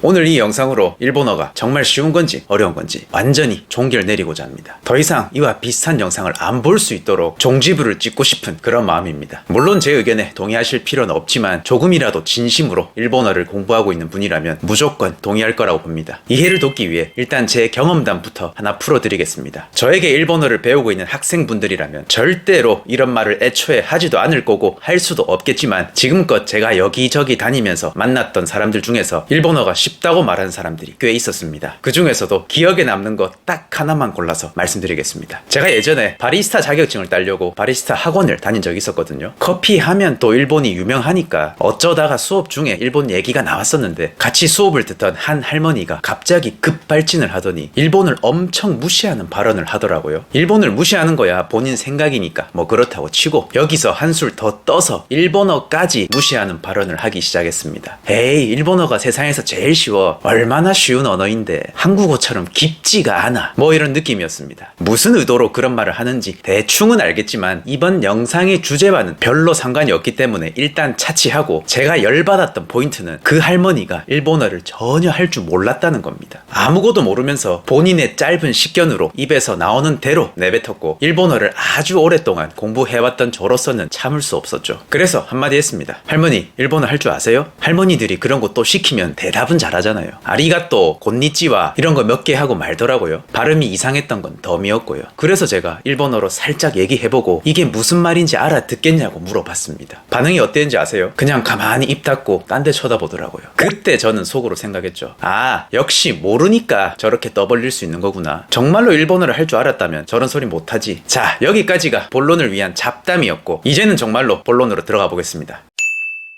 오늘 이 영상으로 일본어가 정말 쉬운 건지 어려운 건지 완전히 종결 내리고자 합니다. 더 이상 이와 비슷한 영상을 안 볼 수 있도록 종지부를 찍고 싶은 그런 마음입니다. 물론 제 의견에 동의하실 필요는 없지만 조금이라도 진심으로 일본어를 공부하고 있는 분이라면 무조건 동의할 거라고 봅니다. 이해를 돕기 위해 일단 제 경험담부터 하나 풀어드리겠습니다. 저에게 일본어를 배우고 있는 학생분들이라면 절대로 이런 말을 애초에 하지도 않을 거고 할 수도 없겠지만 지금껏 제가 여기저기 다니면서 만났던 사람들 중에서 일본어가 쉽다고 말하는 사람들이 꽤 있었습니다. 그 중에서도 기억에 남는 거 딱 하나만 골라서 말씀드리겠습니다. 제가 예전에 바리스타 자격증을 따려고 바리스타 학원을 다닌 적이 있었거든요. 커피 하면 또 일본이 유명하니까 어쩌다가 수업 중에 일본 얘기가 나왔었는데 같이 수업을 듣던 한 할머니가 갑자기 급발진을 하더니 일본을 엄청 무시하는 발언을 하더라고요. 일본을 무시하는 거야 본인 생각이니까 뭐 그렇다고 치고 여기서 한술 더 떠서 일본어까지 무시하는 발언을 하기 시작했습니다. 에이, 일본어가 세상에서 제일 쉬워. 얼마나 쉬운 언어인데 한국어처럼 깊지가 않아. 뭐 이런 느낌이었습니다. 무슨 의도로 그런 말을 하는지 대충은 알겠지만 이번 영상의 주제와는 별로 상관이 없기 때문에 일단 차치하고, 제가 열받았던 포인트는 그 할머니가 일본어를 전혀 할 줄 몰랐다는 겁니다. 아무것도 모르면서 본인의 짧은 식견으로 입에서 나오는 대로 내뱉었고, 일본어를 아주 오랫동안 공부해왔던 저로서는 참을 수 없었죠. 그래서 한마디 했습니다. 할머니, 일본어 할 줄 아세요? 할머니들이 그런 거 또 시키면 대답은 잘하잖아요. 아리가또, 곤니찌와 이런 거 몇 개 하고 말더라고요. 발음이 이상했던 건 덤이었고요. 그래서 제가 일본어로 살짝 얘기해보고 이게 무슨 말인지 알아듣겠냐고 물어봤습니다. 반응이 어땠는지 아세요? 그냥 가만히 입 닫고 딴 데 쳐다보더라고요. 그때 저는 속으로 생각했죠. 아, 역시 모르니까 저렇게 떠벌릴 수 있는 거구나. 정말로 일본어를 할 줄 알았다면 저런 소리 못하지. 자, 여기까지가 본론을 위한 잡담이었고, 이제는 정말로 본론으로 들어가 보겠습니다.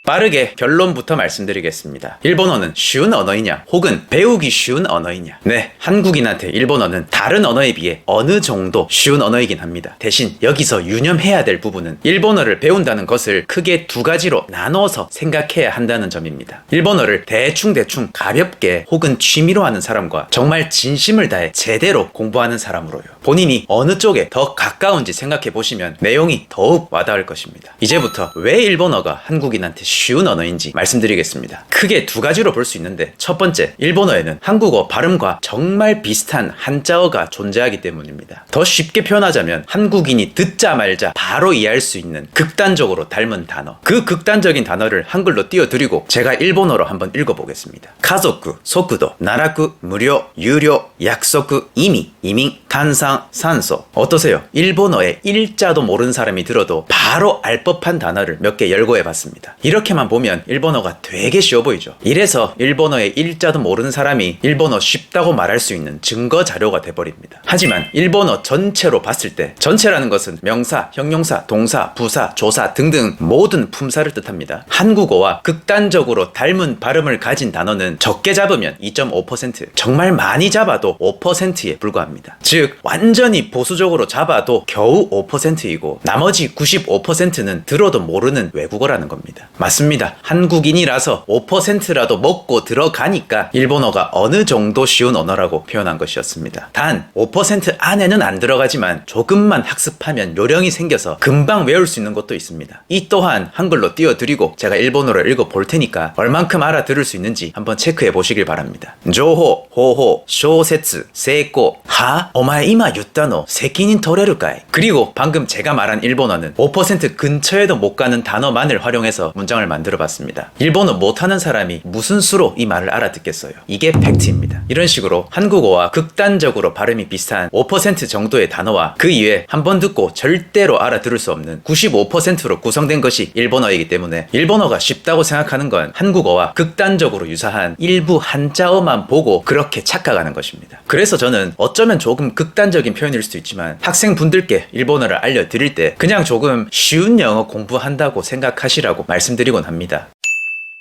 빠르게 결론부터 말씀드리겠습니다. 일본어는 쉬운 언어이냐 혹은 배우기 쉬운 언어이냐. 네, 한국인한테 일본어는 다른 언어에 비해 어느 정도 쉬운 언어이긴 합니다. 대신 여기서 유념해야 될 부분은 일본어를 배운다는 것을 크게 두 가지로 나눠서 생각해야 한다는 점입니다. 일본어를 대충 가볍게 혹은 취미로 하는 사람과 정말 진심을 다해 제대로 공부하는 사람으로요. 본인이 어느 쪽에 더 가까운지 생각해 보시면 내용이 더욱 와닿을 것입니다. 이제부터 왜 일본어가 한국인한테 쉬운 언어인지 말씀드리겠습니다. 크게 두 가지로 볼 수 있는데, 첫 번째, 일본어에는 한국어 발음과 정말 비슷한 한자어가 존재하기 때문입니다. 더 쉽게 표현하자면 한국인이 듣자 말자 바로 이해할 수 있는 극단적으로 닮은 단어, 그 극단적인 단어를 한글로 띄워드리고 제가 일본어로 한번 읽어보겠습니다. 가족구, 소쿠도, 나라쿠, 무료, 유료, 약속구, 이미, 이민, 간상, 산소. 어떠세요? 일본어에 일자도 모르는 사람이 들어도 바로 알 법한 단어를 몇 개 열거해봤습니다. 이렇게만 보면 일본어가 되게 쉬워 보이죠. 이래서 일본어의 일자도 모르는 사람이 일본어 쉽다고 말할 수 있는 증거 자료가 돼버립니다. 하지만 일본어 전체로 봤을 때, 전체라는 것은 명사, 형용사, 동사, 부사, 조사 등등 모든 품사를 뜻합니다. 한국어와 극단적으로 닮은 발음을 가진 단어는 적게 잡으면 2.5%, 정말 많이 잡아도 5%에 불과합니다. 즉 완전히 보수적으로 잡아도 겨우 5%이고 나머지 95%는 들어도 모르는 외국어라는 겁니다. 맞습니다. 한국인이라서 5%라도 먹고 들어가니까 일본어가 어느 정도 쉬운 언어라고 표현한 것이었습니다. 단 5% 안에는 안 들어가지만 조금만 학습하면 요령이 생겨서 금방 외울 수 있는 것도 있습니다. 이 또한 한글로 띄워드리고 제가 일본어로 읽어볼 테니까 얼만큼 알아들을 수 있는지 한번 체크해 보시길 바랍니다. 조호, 호호, 쇼세츠, 세이코, 하? 오마에 이마 유타노 세키닌 토레르까이. 그리고 방금 제가 말한 일본어는 5% 근처에도 못 가는 단어만을 활용해서 문장을 만들어 봤습니다. 일본어 못하는 사람이 무슨 수로 이 말을 알아듣겠어요? 이게 팩트입니다. 이런 식으로 한국어와 극단적으로 발음이 비슷한 5% 정도의 단어와 그 이외에 한 번 듣고 절대로 알아들을 수 없는 95%로 구성된 것이 일본어이기 때문에 일본어가 쉽다고 생각하는 건 한국어와 극단적으로 유사한 일부 한자어만 보고 그렇게 착각하는 것입니다. 그래서 저는 어쩌면 조금 극단적인 표현일 수도 있지만 학생분들께 일본어를 알려드릴 때 그냥 조금 쉬운 영어 공부한다고 생각하시라고 말씀드리곤 합니다.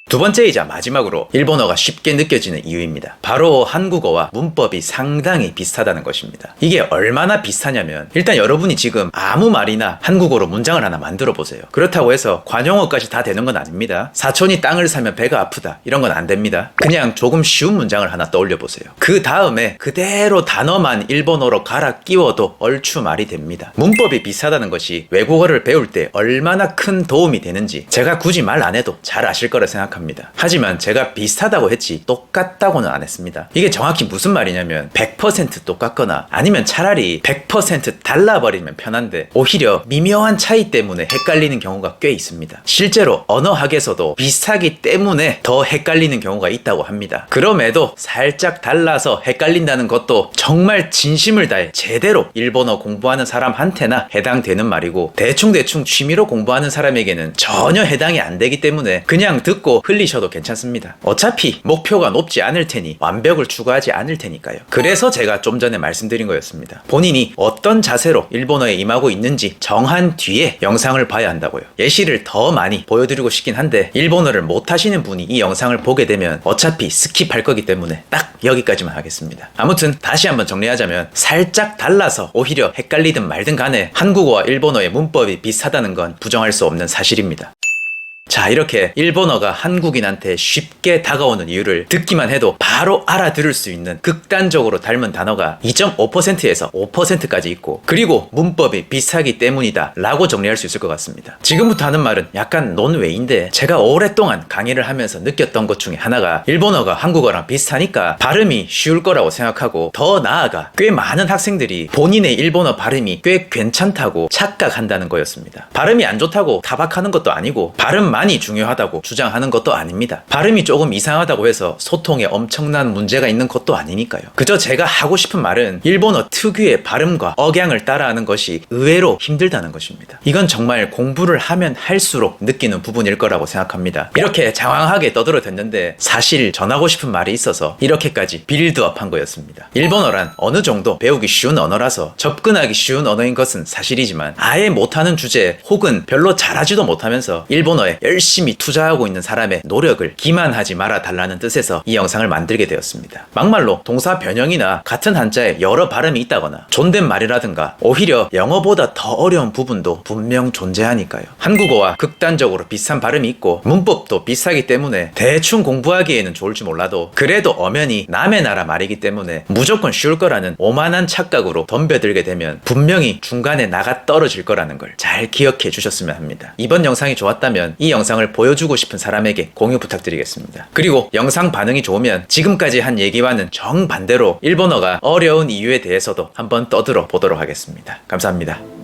두 번째이자 마지막으로 일본어가 쉽게 느껴지는 이유입니다. 바로 한국어와 문법이 상당히 비슷하다는 것입니다. 이게 얼마나 비슷하냐면, 일단 여러분이 지금 아무 말이나 한국어로 문장을 하나 만들어 보세요. 그렇다고 해서 관용어까지 다 되는 건 아닙니다. 사촌이 땅을 사면 배가 아프다, 이런 건 안 됩니다. 그냥 조금 쉬운 문장을 하나 떠올려 보세요. 그 다음에 그대로 단어만 일본어로 갈아 끼워도 얼추 말이 됩니다. 문법이 비슷하다는 것이 외국어를 배울 때 얼마나 큰 도움이 되는지 제가 굳이 말 안 해도 잘 아실 거라 생각합니다. 생각합니다. 하지만 제가 비슷하다고 했지 똑같다고는 안 했습니다. 이게 정확히 무슨 말이냐면 100% 똑같거나 아니면 차라리 100% 달라버리면 편한데 오히려 미묘한 차이 때문에 헷갈리는 경우가 꽤 있습니다. 실제로 언어학에서도 비슷하기 때문에 더 헷갈리는 경우가 있다고 합니다. 그럼에도 살짝 달라서 헷갈린다는 것도 정말 진심을 다해 제대로 일본어 공부하는 사람한테나 해당되는 말이고 대충대충 취미로 공부하는 사람에게는 전혀 해당이 안 되기 때문에 그냥 듣고 흘리셔도 괜찮습니다. 어차피 목표가 높지 않을 테니 완벽을 추구하지 않을 테니까요. 그래서 제가 좀 전에 말씀드린 거였습니다. 본인이 어떤 자세로 일본어에 임하고 있는지 정한 뒤에 영상을 봐야 한다고요. 예시를 더 많이 보여드리고 싶긴 한데 일본어를 못하시는 분이 이 영상을 보게 되면 어차피 스킵할 거기 때문에 딱 여기까지만 하겠습니다. 아무튼 다시 한번 정리하자면 살짝 달라서 오히려 헷갈리든 말든 간에 한국어와 일본어의 문법이 비슷하다는 건 부정할 수 없는 사실입니다. 자, 이렇게 일본어가 한국인한테 쉽게 다가오는 이유를 듣기만 해도 바로 알아들을 수 있는 극단적으로 닮은 단어가 2.5%에서 5%까지 있고 그리고 문법이 비슷하기 때문이다 라고 정리할 수 있을 것 같습니다. 지금부터 하는 말은 약간 논외인데 제가 오랫동안 강의를 하면서 느꼈던 것 중에 하나가 일본어가 한국어랑 비슷하니까 발음이 쉬울 거라고 생각하고 더 나아가 꽤 많은 학생들이 본인의 일본어 발음이 꽤 괜찮다고 착각한다는 거였습니다. 발음이 안 좋다고 타박하는 것도 아니고 발음만이 중요하다고 주장하는 것도 아닙니다. 발음이 조금 이상하다고 해서 소통에 엄청난 문제가 있는 것도 아니니까요. 그저 제가 하고 싶은 말은 일본어 특유의 발음과 억양을 따라하는 것이 의외로 힘들다는 것입니다. 이건 정말 공부를 하면 할수록 느끼는 부분일 거라고 생각합니다. 이렇게 장황하게 떠들어댔는데 사실 전하고 싶은 말이 있어서 이렇게까지 빌드업한 거였습니다. 일본어란 어느 정도 배우기 쉬운 언어라서 접근하기 쉬운 언어인 것은 사실이지만 아예 못하는 주제 혹은 별로 잘하지도 못하면서 일본어에 열심히 투자하고 있는 사람의 노력을 기만하지 말아 달라는 뜻에서 이 영상을 만들게 되었습니다. 막말로 동사 변형이나 같은 한자에 여러 발음이 있다거나 존댓말이라든가 오히려 영어보다 더 어려운 부분도 분명 존재하니까요. 한국어와 극단적으로 비슷한 발음이 있고 문법도 비슷하기 때문에 대충 공부하기에는 좋을지 몰라도 그래도 엄연히 남의 나라 말이기 때문에 무조건 쉬울 거라는 오만한 착각으로 덤벼들게 되면 분명히 중간에 나가 떨어질 거라는 걸 잘 기억해 주셨으면 합니다. 이번 영상이 좋았다면 이 영상을 보여주고 싶은 사람에게 공유 부탁드리겠습니다. 그리고 영상 반응이 좋으면 지금까지 한 얘기와는 정반대로 일본어가 어려운 이유에 대해서도 한번 떠들어 보도록 하겠습니다. 감사합니다.